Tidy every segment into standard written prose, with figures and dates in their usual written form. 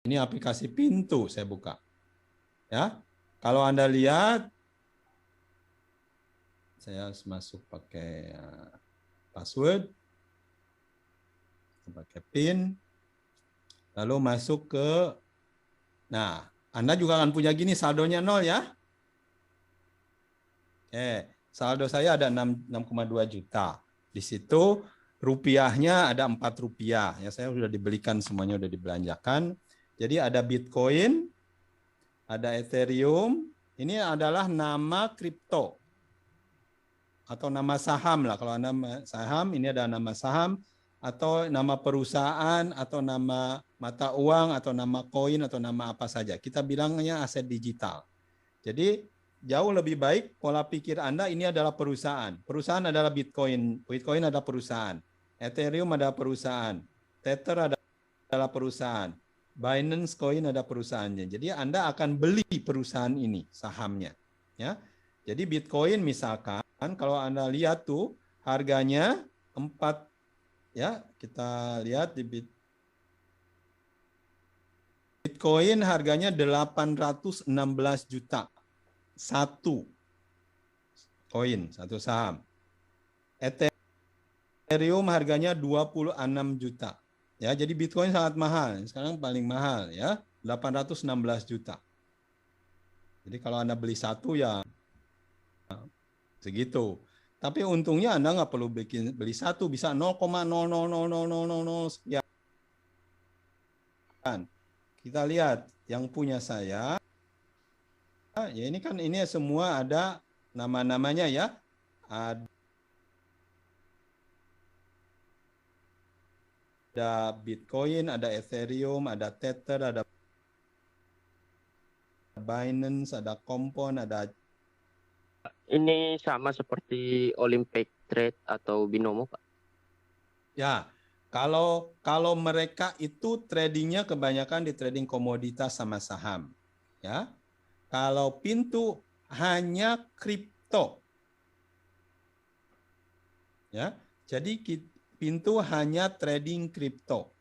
ini aplikasi pintu saya buka. Ya, kalau Anda lihat, saya harus masuk pakai password, pakai PIN, lalu masuk ke, nah, Anda juga akan punya gini, saldonya 0 ya. Saldo saya ada 6,2 juta. Di situ rupiahnya ada 4 rupiah. Ya, saya sudah dibelikan semuanya, sudah dibelanjakan. Jadi ada Bitcoin, ada Ethereum. Ini adalah nama kripto atau nama saham lah. Kalau Anda saham, ini ada nama saham atau nama perusahaan atau nama mata uang atau nama koin atau nama apa saja. Kita bilangnya aset digital. Jadi jauh lebih baik pola pikir Anda ini adalah perusahaan. Perusahaan adalah Bitcoin. Bitcoin adalah perusahaan. Ethereum adalah perusahaan. Tether adalah perusahaan. Binance Coin ada perusahaannya. Jadi Anda akan beli perusahaan ini, sahamnya. Ya. Jadi Bitcoin misalkan, kalau Anda lihat tuh harganya 4, ya kita lihat di Bitcoin harganya 816 juta. Satu koin, satu saham. Ethereum harganya 26 juta. Ya, jadi Bitcoin sangat mahal. Sekarang paling mahal ya, 816 juta. Jadi kalau Anda beli satu ya segitu. Tapi untungnya Anda nggak perlu beli satu, bisa 0,0000000 sekian. Kita lihat yang punya saya, ya ini kan ini semua ada nama-namanya ya. Ada Bitcoin, ada Ethereum, ada Tether, ada Binance, ada Compound, ada. Ini sama seperti Olympic Trade atau Binomo, Pak? Ya, kalau mereka itu tradingnya kebanyakan di trading komoditas sama saham. Ya, kalau pintu hanya kripto. Ya, jadi pintu hanya trading kripto.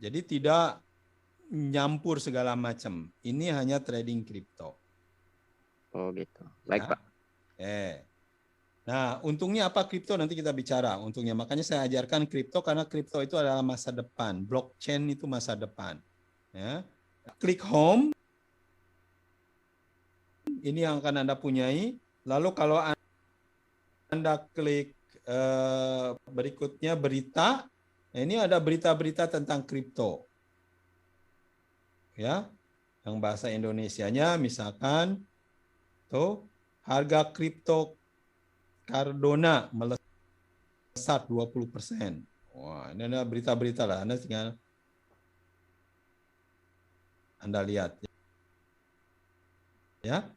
Jadi tidak nyampur segala macam. Ini hanya trading kripto. Oh gitu. Baik, Ya. Pak. Nah, untungnya apa kripto nanti kita bicara. Untungnya makanya saya ajarkan kripto karena kripto itu adalah masa depan. Blockchain itu masa depan. Ya. Klik home. Ini yang akan Anda punyai. Lalu kalau Anda klik berikutnya berita, nah ini ada berita-berita tentang kripto. Ya. Yang bahasa Indonesianya misalkan tuh harga kripto Cardano melesat 20%. Wah, ini ada berita-berita lah. Anda tinggal Anda lihat. Ya,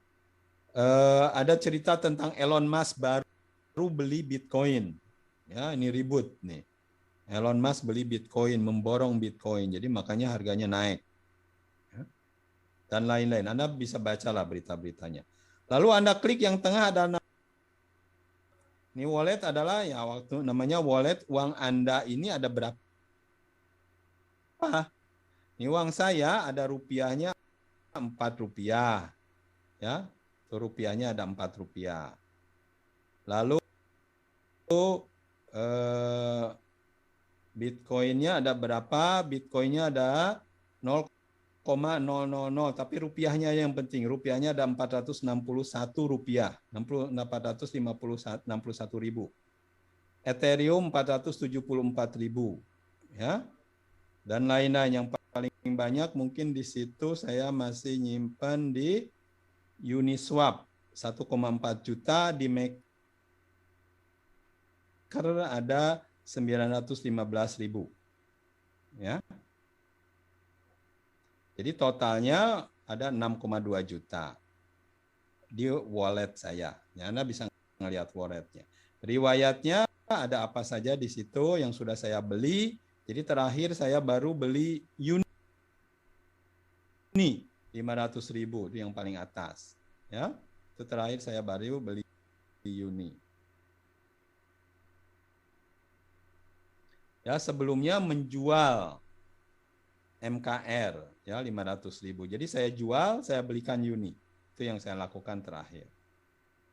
ada cerita tentang Elon Musk baru beli Bitcoin. Ya, ini ribut nih. Elon Musk beli Bitcoin, memborong Bitcoin. Jadi makanya harganya naik. Ya. Dan lain-lain. Anda bisa bacalah berita-beritanya. Lalu Anda klik yang tengah ada ini wallet adalah ya waktu namanya wallet uang Anda ini ada berapa? Ini uang saya ada rupiahnya 4 rupiah. Ya, rupiahnya ada 4 rupiah. Lalu Bitcoinnya ada berapa? Bitcoinnya ada 0,000, tapi rupiahnya yang penting. Rupiahnya ada 461 rupiah, 461 ribu. Ethereum 474 ribu. Ya. Dan lain-lain yang paling banyak mungkin di situ saya masih nyimpan di Uniswap 1,4 juta, di Maker ada 915.000. Ya. Jadi totalnya ada 6,2 juta di wallet saya. Ya, Anda bisa melihat walletnya. Riwayatnya ada apa saja di situ yang sudah saya beli. Jadi terakhir saya baru beli Uni 500.000 itu yang paling atas. Ya, itu terakhir saya baru beli Uni. Ya, sebelumnya menjual MKR ya 500.000. Jadi saya jual, saya belikan uni. Itu yang saya lakukan terakhir.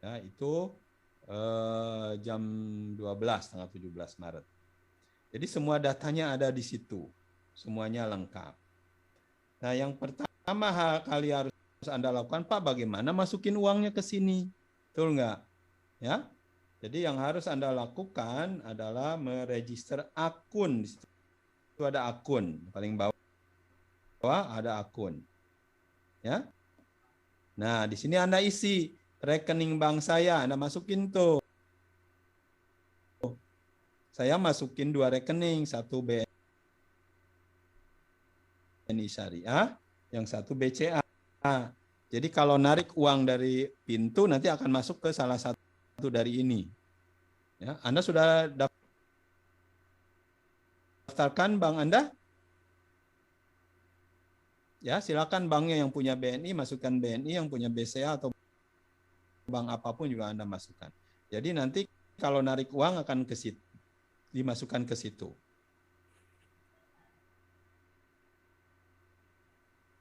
Ya, itu jam 12 tanggal 17 Maret. Jadi semua datanya ada di situ. Semuanya lengkap. Nah, yang pertama kali harus Anda lakukan, Pak, bagaimana masukin uangnya ke sini? Betul nggak? Ya. Jadi yang harus Anda lakukan adalah meregister akun. Di situ ada akun. Paling bawah ada akun. Ya. Nah, di sini Anda isi rekening bank saya, Anda masukin tuh. Saya masukin 2 rekening, satu BNI Syariah, yang satu BCA. Jadi kalau narik uang dari pintu nanti akan masuk ke salah satu dari ini. Ya, Anda sudah daftarkan bank Anda? Ya, silakan banknya yang punya BNI masukkan BNI, yang punya BCA atau bank apapun juga Anda masukkan. Jadi nanti kalau narik uang akan ke situ, dimasukkan ke situ.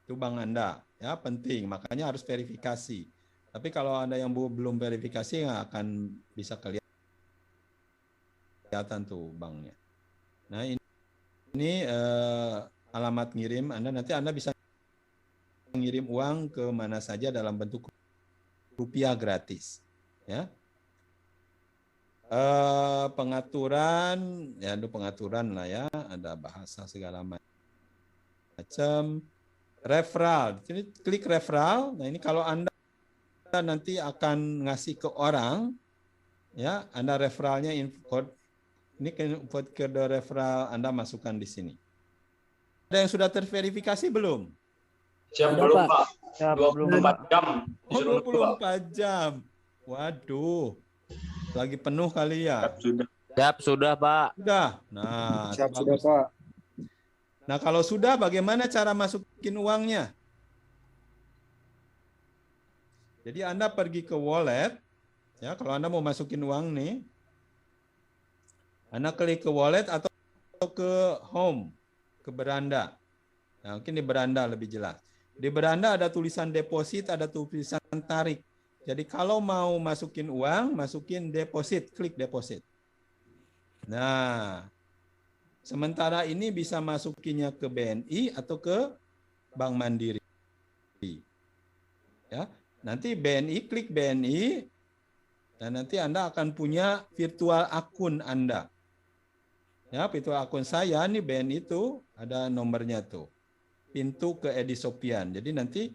Itu bank Anda, ya penting, makanya harus verifikasi. Tapi kalau Anda yang belum verifikasi nggak akan bisa kelihatan tuh banknya. Nah ini alamat ngirim Anda, nanti Anda bisa mengirim uang ke mana saja dalam bentuk rupiah gratis. Ya. Pengaturan, ya ada pengaturan lah ya, ada bahasa segala macam. Referral, jadi klik referral. Nah ini kalau Anda nanti akan ngasih ke orang, ya Anda referralnya input, ini input kode referral Anda masukkan di sini. Ada yang sudah terverifikasi belum? Siap belum Pak? Ya, 24 jam. Oh 24 jam. Waduh, lagi penuh kali ya? Siap, sudah Pak. Sudah. Nah, Siap sudah Pak. Nah, kalau sudah bagaimana cara masukin uangnya? Jadi Anda pergi ke wallet, ya kalau Anda mau masukin uang nih, Anda klik ke wallet atau ke home, ke beranda. Nah, mungkin di beranda lebih jelas. Di beranda ada tulisan deposit, ada tulisan tarik. Jadi kalau mau masukin uang, masukin deposit, klik deposit. Nah, sementara ini bisa masukinnya ke BNI atau ke Bank Mandiri. Ya, nanti BNI, klik BNI, dan nanti Anda akan punya virtual akun Anda. Ya, virtual akun saya nih BNI itu ada nomornya tuh. Pintu ke Edi Sopian. Jadi nanti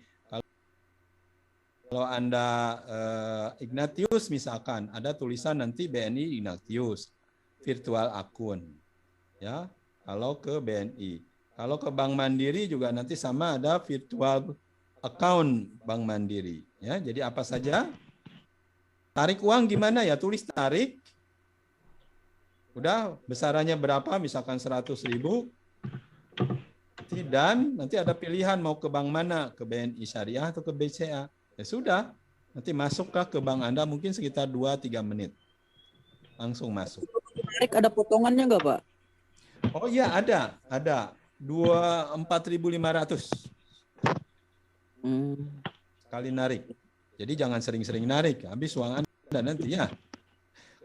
kalau Anda Ignatius misalkan, ada tulisan nanti BNI Ignatius, virtual akun. Ya, kalau ke BNI. Kalau ke Bank Mandiri juga nanti sama ada virtual account Bank Mandiri. Ya, jadi apa saja? Tarik uang gimana ya? Tulis tarik. Udah besarannya berapa? Misalkan 100.000. Dan nanti ada pilihan mau ke bank mana? Ke BNI Syariah atau ke BCA. Ya sudah. Nanti masuklah ke bank Anda mungkin sekitar 2-3 menit. Langsung masuk. Tarik ada potongannya nggak Pak? Oh iya ada 4.500 kali narik. Jadi jangan sering-sering narik, habis uang Anda nanti ya.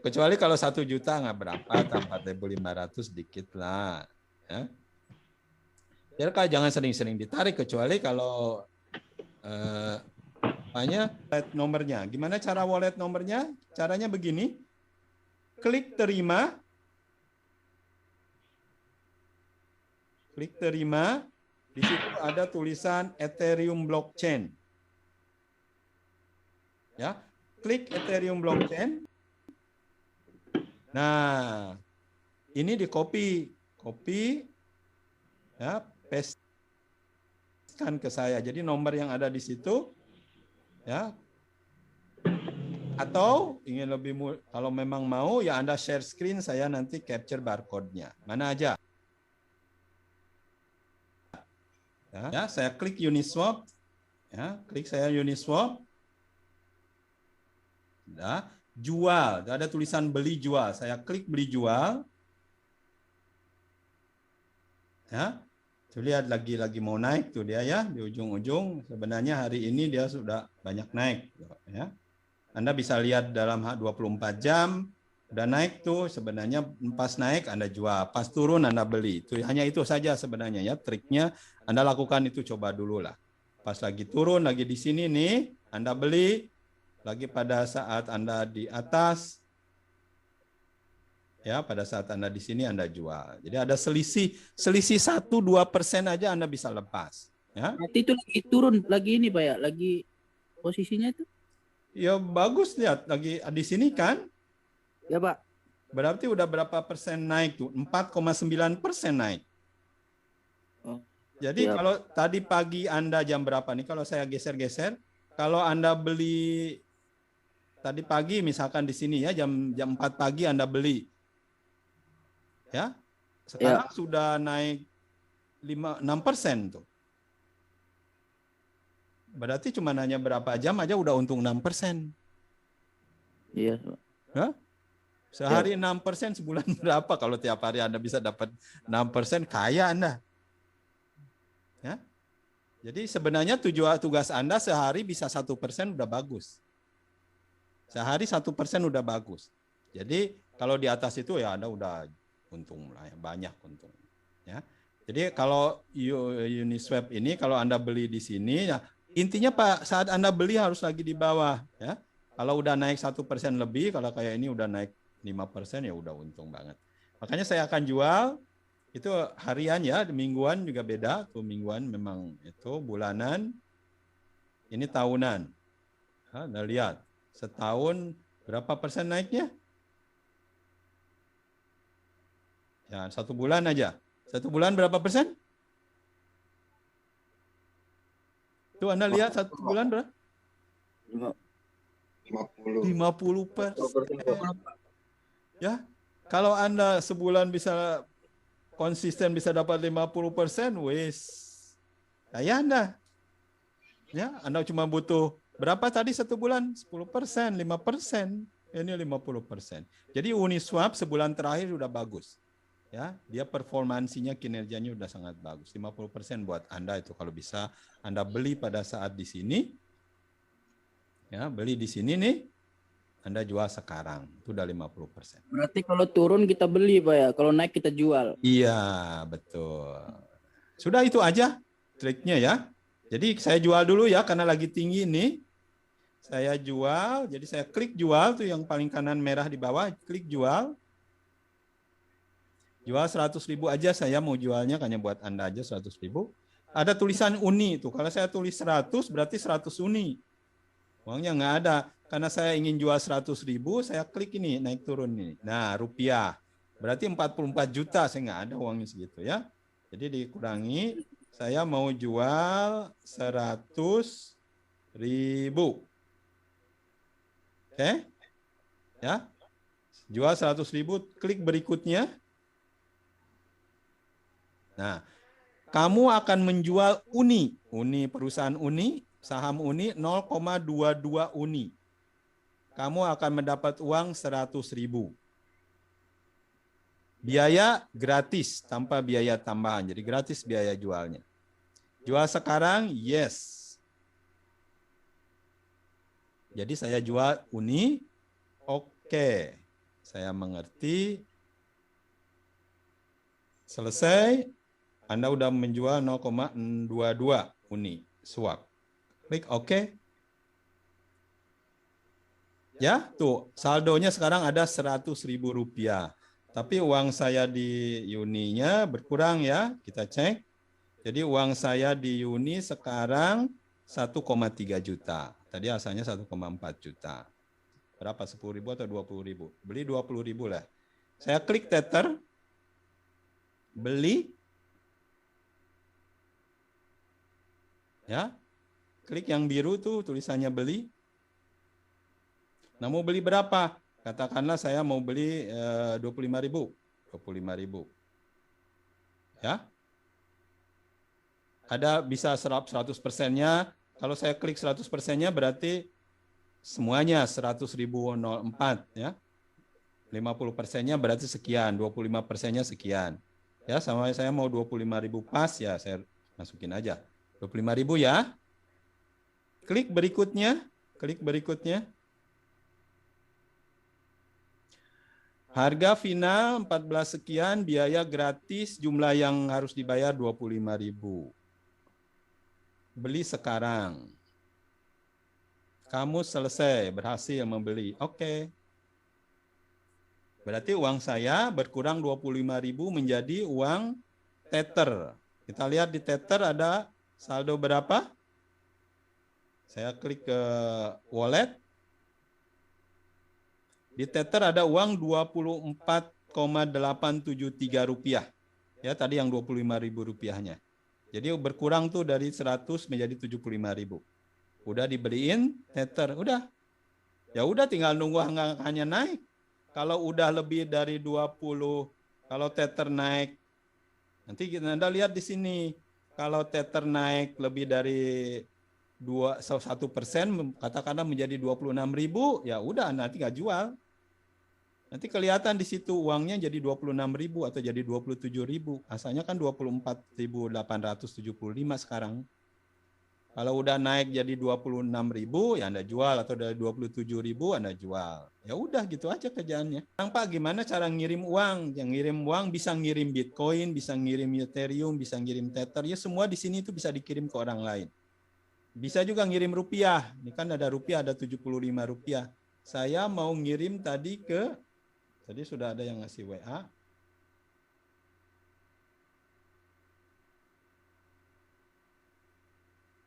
Kecuali kalau 1 juta nggak berapa, 4.500 dikit lah. Ya. Jadi jangan sering-sering ditarik, kecuali kalau wallet nomornya. Gimana cara wallet nomornya? Caranya begini, klik terima. Klik terima, di situ ada tulisan Ethereum Blockchain. Ya, klik Ethereum Blockchain. Nah, ini di copy, ya, pastekan ke saya. Jadi nomor yang ada di situ, ya. Atau ingin lebih, kalau memang mau, ya Anda share screen, saya nanti capture barcode-nya. Mana aja? Ya, saya klik Uniswap, ya, klik saya Uniswap, ya, jual, ada tulisan beli jual, saya klik beli jual, ya, Tuh lihat lagi mau naik tuh dia ya di ujung-ujung. Sebenarnya hari ini dia sudah banyak naik ya. Anda bisa lihat dalam 24 jam udah naik tuh, sebenarnya pas naik Anda jual, pas turun Anda beli. Itu hanya itu saja sebenarnya ya triknya. Anda lakukan itu coba dulu lah. Pas lagi turun lagi di sini nih Anda beli, lagi pada saat Anda di atas ya, pada saat Anda di sini Anda jual. Jadi ada selisih 1-2% aja Anda bisa lepas. Ya, Berarti itu lagi turun, lagi ini Pak ya, lagi posisinya itu. ya bagus lihat lagi di sini kan. Ya Pak. Berarti udah berapa persen naik tuh? 4,9% naik. Oh, Jadi siap. kalau tadi pagi Anda jam berapa nih? Kalau saya geser-geser, kalau Anda beli tadi pagi misalkan di sini ya jam 4 pagi Anda beli. Ya. Sekarang sudah naik 6% tuh. Berarti cuma hanya berapa jam aja udah untung 6%. Iya Pak. Ya? Sehari 6%, sebulan berapa? Kalau tiap hari Anda bisa dapat 6%, kaya Anda. Ya. Jadi sebenarnya tugas Anda sehari bisa 1% udah bagus. Sehari 1% udah bagus. Jadi kalau di atas itu ya Anda udah untung lah ya, banyak untung. Ya. Jadi kalau Uniswap ini kalau Anda beli di sini, ya, intinya Pak saat Anda beli harus lagi di bawah. Ya. Kalau udah naik 1% lebih, kalau kayak ini udah naik 5% ya udah untung banget. Makanya saya akan jual itu harian ya, mingguan juga beda. Tuh mingguan memang itu, bulanan, ini tahunan. Anda lihat setahun berapa persen naiknya? Ya, 1 bulan aja. 1 bulan berapa persen? Tuh Anda lihat 1 bulan berapa? 50%. Ya, kalau Anda sebulan bisa konsisten bisa dapat 50%, wis kaya Anda. Ya, Anda cuma butuh berapa tadi 1 bulan? 10%, 5%. Ini 50%. Jadi Uniswap sebulan terakhir sudah bagus. Ya, dia performansinya, kinerjanya udah sangat bagus. 50% buat Anda itu kalau bisa Anda beli pada saat di sini. Ya, beli di sini nih. Anda jual sekarang. Itu udah 50%. Berarti kalau turun kita beli Pak ya, kalau naik kita jual. Iya, betul. Sudah itu aja triknya ya. Jadi saya jual dulu ya karena lagi tinggi nih. Saya jual, jadi saya klik jual tuh yang paling kanan merah di bawah, klik jual. Jual 100.000 aja, saya mau jualnya hanya buat Anda aja 100.000. Ada tulisan uni itu. Kalau saya tulis 100 berarti 100 uni. Uangnya nggak ada. Karena saya ingin jual 100.000, saya klik ini naik turun ini. Nah, rupiah. Berarti 44 juta, saya nggak ada uangnya segitu ya. Jadi dikurangi, saya mau jual 100.000. Oke? Ya. Jual 100.000, klik berikutnya. Nah, kamu akan menjual uni. Uni, perusahaan uni, saham uni 0,22 uni. Kamu akan mendapat uang 100.000. Biaya gratis, tanpa biaya tambahan. Jadi gratis biaya jualnya. Jual sekarang, yes. Jadi saya jual uni, oke. Saya mengerti. Selesai. Anda udah menjual 0,22 uni swap. Klik OK. Ya, tuh saldonya sekarang ada 100.000 rupiah. Tapi uang saya di Uninya berkurang ya, kita cek. Jadi uang saya di Uni sekarang 1,3 juta. Tadi asalnya 1,4 juta. Berapa? 10.000 atau 20.000? Beli 20.000 lah. Saya klik Tether. Beli. Ya, klik yang biru tuh tulisannya beli. Nah, mau beli berapa? Katakanlah saya mau beli 25.000. 25.000. Ya. Ada bisa 100%-nya. Kalau saya klik 100%-nya berarti semuanya 100.004 ya. 50%-nya berarti sekian, 25%-nya sekian. Ya, sama saya mau 25.000 pas, ya saya masukin aja. 25.000 ya. Klik berikutnya. Harga final 14 sekian, biaya gratis, jumlah yang harus dibayar 25.000. Beli sekarang. Kamu selesai, berhasil membeli. Oke. Berarti uang saya berkurang 25.000 menjadi uang Tether. Kita lihat di Tether ada saldo berapa? Saya klik ke wallet. Di Tether ada uang 24,873 rupiah. Ya, tadi yang 25.000 rupiahnya. Jadi berkurang tuh dari 100 menjadi 75.000. Udah dibeliin Tether, udah. Ya udah tinggal nunggu hanya naik. Kalau udah lebih dari 20, kalau Tether naik, nanti Anda lihat di sini. Kalau Tether naik lebih dari 1%, katakanlah menjadi 26.000, ya udah nanti nggak jual. Nanti kelihatan di situ uangnya jadi 26.000 atau jadi 27.000. Asalnya kan 24.875 sekarang. Kalau udah naik jadi 26.000, ya Anda jual, atau dari 27.000 Anda jual. Ya udah gitu aja kerjaannya. Pak, gimana cara ngirim uang? Yang ngirim uang bisa ngirim Bitcoin, bisa ngirim Ethereum, bisa ngirim Tether. Ya semua di sini itu bisa dikirim ke orang lain. Bisa juga ngirim rupiah. Ini kan ada rupiah, ada 75 rupiah. Saya mau ngirim tadi sudah ada yang ngasih WA.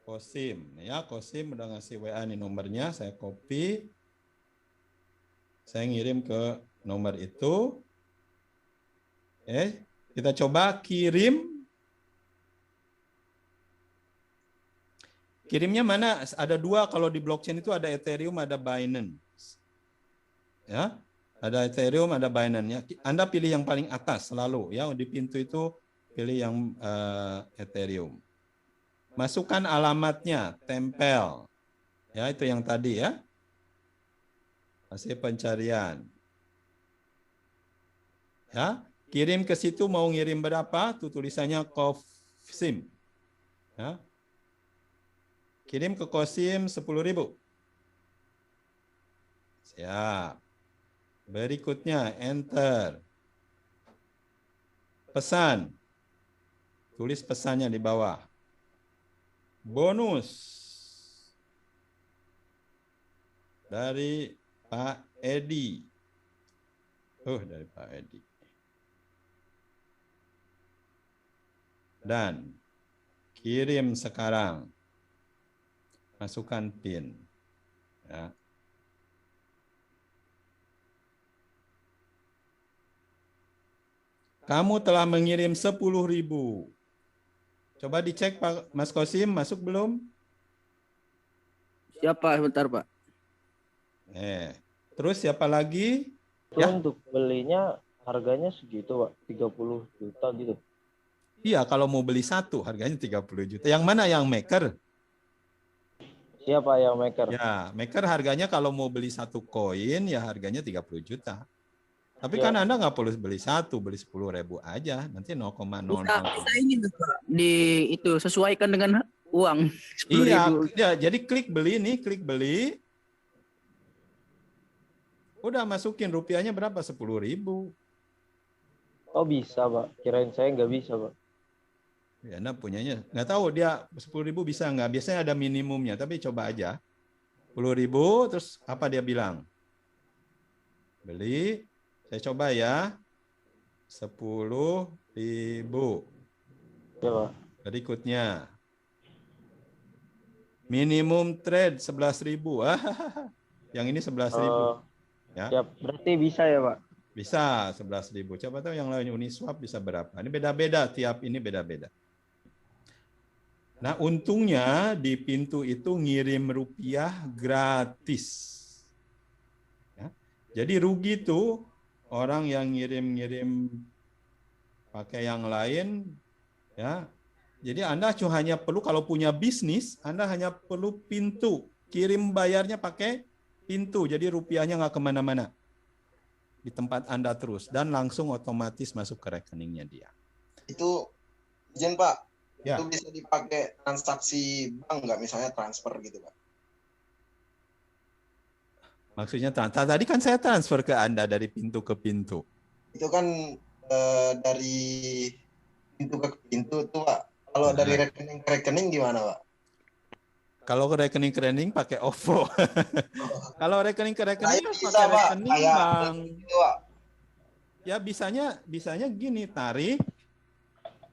Kosim, ya Kosim udah ngasih WA nih nomornya, saya copy, saya ngirim ke nomor itu. Kita coba kirim. Kirimnya mana? Ada dua kalau di blockchain itu, ada Ethereum, ada Binance. Ya, ada Ethereum, ada Binance. Ya, Anda pilih yang paling atas selalu, ya di pintu itu pilih yang Ethereum. Masukkan alamatnya, tempel. Ya, itu yang tadi ya. Hasil pencarian. Ya, kirim ke situ mau ngirim berapa? Tuh tulisannya Kosim. Ya. Kirim ke Kosim 10.000. Siap. Berikutnya enter. Pesan. Tulis pesannya di bawah. Bonus dari Pak Edi. Dari Pak Edi. Dan kirim sekarang. Masukkan PIN. Ya. Kamu telah mengirim 10.000. Coba dicek Pak Mas Kosim, masuk belum? Siapa? Bentar, Pak. Terus siapa lagi? Itu ya. Untuk belinya harganya segitu, Pak, 30 juta gitu. Iya, kalau mau beli satu harganya 30 juta. Yang mana yang maker? Siapa yang maker? Ya, maker harganya kalau mau beli satu koin ya harganya 30 juta. Tapi kan Anda nggak perlu beli satu, beli 10.000 aja. Nanti 0,00. Bisa ini Pak, itu sesuaikan dengan uang 10.000. Iya, jadi klik beli nih, klik beli. Udah masukin rupiahnya berapa? 10.000. Oh bisa, Pak. Kirain saya nggak bisa, Pak. Ya, Anda punyanya. Nggak tahu dia 10.000 bisa nggak? Biasanya ada minimumnya, tapi coba aja. 10.000, terus apa dia bilang? Beli. Saya coba ya. 10.000. Ya, Pak. Berikutnya. Minimum trade 11.000. Yang ini 11.000. Ya, berarti bisa ya, Pak? Bisa 11.000. Coba tahu yang lain Uniswap bisa berapa. Ini beda-beda, tiap ini beda-beda. Nah, untungnya di pintu itu ngirim rupiah gratis. Ya. Jadi rugi tuh orang yang ngirim-ngirim pakai yang lain, ya. Jadi Anda hanya perlu, kalau punya bisnis, Anda hanya perlu pintu. Kirim bayarnya pakai pintu, jadi rupiahnya nggak kemana-mana. Di tempat Anda terus, dan langsung otomatis masuk ke rekeningnya dia. Itu izin Pak, Ya. itu bisa dipakai transaksi bank nggak, misalnya transfer gitu Pak? Maksudnya tadi kan saya transfer ke Anda dari pintu ke pintu. Itu kan dari pintu ke pintu tuh Pak. Kalau dari rekening ke rekening gimana Pak? Kalau ke rekening pakai OVO. Kalau rekening ke rekening Nah, harus bisa pakai Pak, rekening kayak bank. gitu Pak. Ya bisanya gini, tarik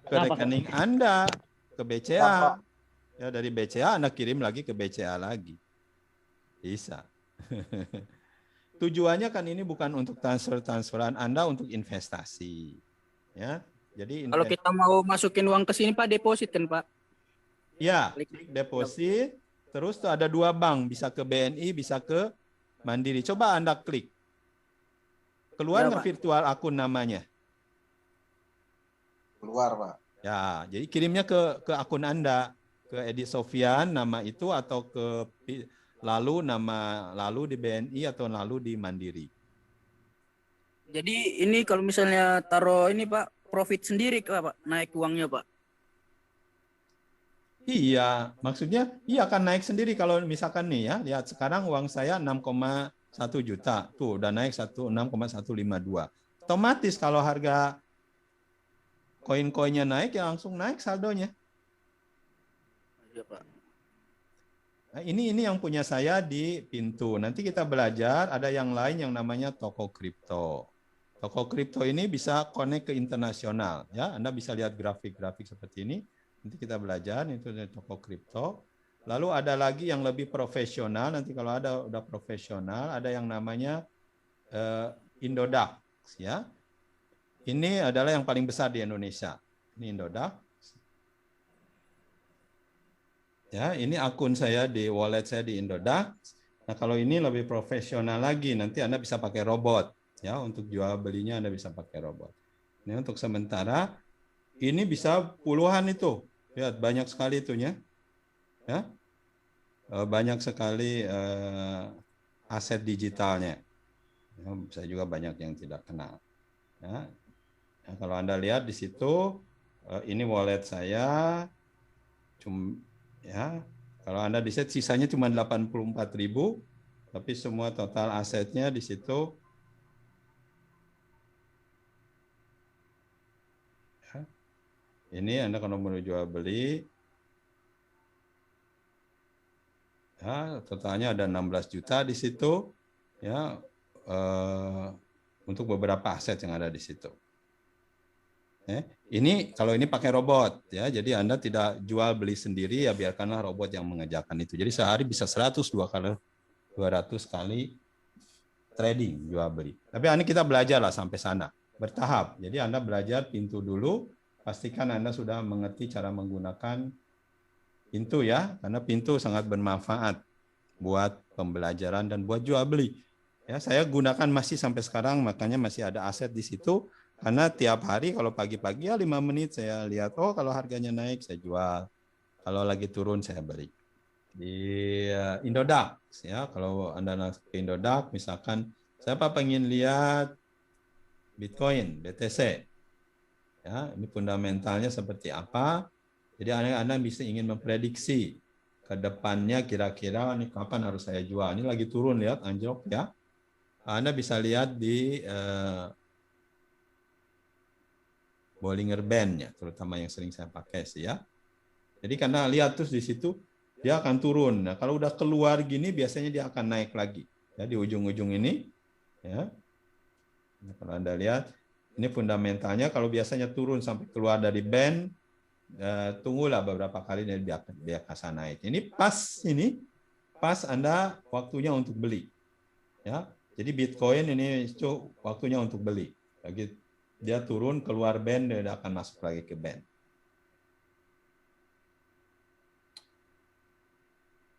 ke rekening Anda ke BCA. Ya dari BCA Anda kirim lagi ke BCA lagi. Bisa. Tujuannya kan ini bukan untuk transferan Anda, untuk investasi. Ya. Jadi Kalau kita mau masukin uang ke sini Pak, deposit kan Pak? ya, deposit. Terus tuh ada 2 bank, bisa ke BNI, bisa ke Mandiri. Coba Anda klik. Keluar Ya, nggak Pak. virtual akun namanya? Keluar Pak. Ya, jadi kirimnya ke akun Anda, ke Edi Sofyan nama itu, atau lalu di BNI atau lalu di Mandiri. Jadi ini kalau misalnya taruh ini Pak, profit sendiri Pak, naik uangnya Pak. Iya, maksudnya iya akan naik sendiri kalau misalkan nih ya, lihat sekarang uang saya 6,1 juta. Tuh udah naik 6,152. Otomatis kalau harga koin-koinnya naik ya langsung naik saldonya. Iya Pak. Nah, ini yang punya saya di pintu. Nanti kita belajar ada yang lain yang namanya toko kripto. Toko kripto ini bisa connect ke internasional ya. Anda bisa lihat grafik-grafik seperti ini. Nanti kita belajar itu dari toko kripto. Lalu ada lagi yang lebih profesional. Nanti kalau ada udah profesional, ada yang namanya Indodax ya. Ini adalah yang paling besar di Indonesia. Ini Indodax. Ya, ini akun saya di wallet saya di Indodax. Nah, kalau ini lebih profesional lagi, nanti Anda bisa pakai robot. Ya, untuk jual belinya Anda bisa pakai robot. Ini untuk sementara, ini bisa puluhan itu. Lihat, banyak sekali itunya. Ya, banyak sekali aset digitalnya. Ya, bisa juga banyak yang tidak kenal. Ya. Nah, kalau Anda lihat di situ, ini wallet saya. Ya, kalau Anda di set sisanya cuma 84.000, tapi semua total asetnya di situ ya. Ini Anda kalau mau jual beli ya, totalnya ada 16 juta di situ ya, untuk beberapa aset yang ada di situ. Ini kalau ini pakai robot ya, jadi Anda tidak jual beli sendiri ya, biarkanlah robot yang mengerjakan itu. Jadi sehari bisa 102 kali 200 kali trading jual beli. Tapi ini kita belajar lah sampai sana bertahap. Jadi Anda belajar pintu dulu, pastikan Anda sudah mengerti cara menggunakan pintu ya, karena pintu sangat bermanfaat buat pembelajaran dan buat jual beli. Ya, saya gunakan masih sampai sekarang, makanya masih ada aset di situ. Karena tiap hari kalau pagi-pagi ya 5 menit saya lihat, oh kalau harganya naik saya jual, kalau lagi turun saya beli. Di Indodax ya, kalau Anda masuk ke Indodax, misalkan siapa pengen lihat Bitcoin, BTC, ya ini fundamentalnya seperti apa. Jadi Anda bisa ingin memprediksi ke depannya kira-kira ini kapan harus saya jual. Ini lagi turun, lihat anjlok ya. Anda bisa lihat di Bollinger Band ya, terutama yang sering saya pakai sih ya. Jadi karena lihat terus di situ dia akan turun. Nah, kalau udah keluar gini biasanya dia akan naik lagi. Ya di ujung-ujung ini ya. Nah, kalau Anda lihat ini fundamentalnya, kalau biasanya turun sampai keluar dari band, tunggulah beberapa kali dan dia akan naik. Ini pas Anda waktunya untuk beli. Ya. Jadi Bitcoin ini waktunya untuk beli. Lagi dia turun keluar band, dia akan masuk lagi ke band.